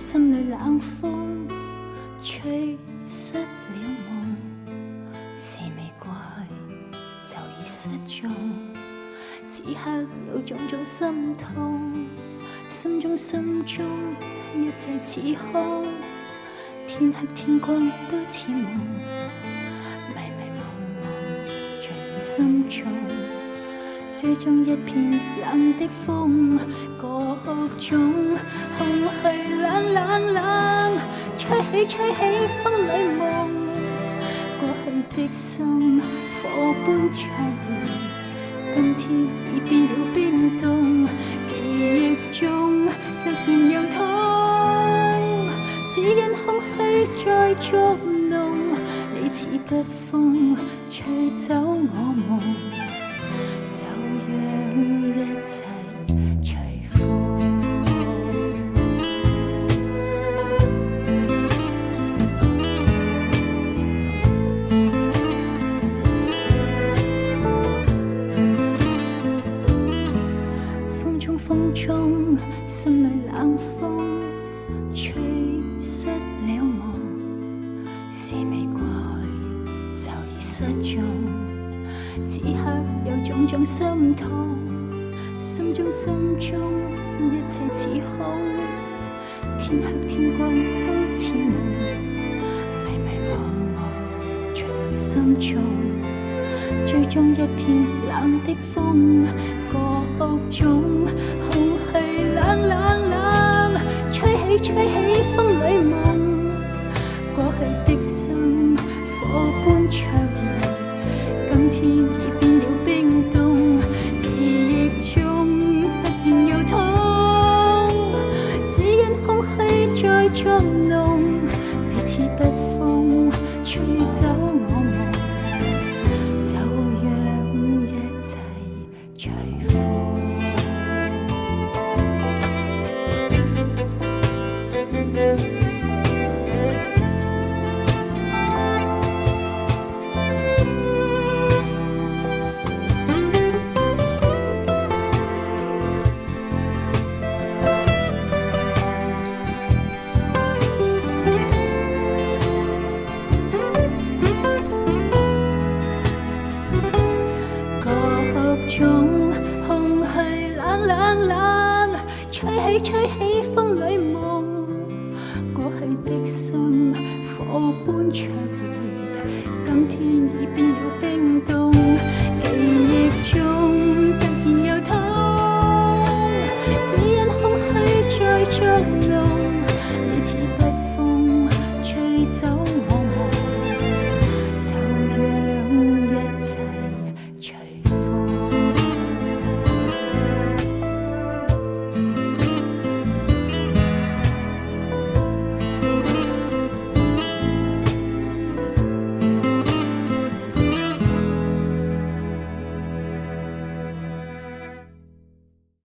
心裏冷風吹失了夢，事未過去就已失蹤。此刻有種種心痛，心中一切似空，天黑天光都似夢，迷迷茫茫隨滿心中，最終一片冷的風，各種空虛冷冷冷，吹起風裏夢，過去的心火般灼熱，今天已變了冰凍，記憶中突然又痛，只因空虛再捉弄，你似北風吹走我夢，就讓一切隨風。風中心裏冷風吹失了夢，事未過去就已失蹤。此刻有種種心痛，心中一切似空，天黑天光都似夢，迷迷茫茫隨滿心中，最終一片冷的風，各種空虛冷冷冷，吹起風裏夢，過去的心火般灼熱，今天已變了冰凍，記憶中突然又痛，只因空虛再捉弄，你似北風吹走我夢，就讓一切隨風。各種空虛冷冷冷，吹起風裏夢，過去的心火般灼熱，今天已變了冰凍，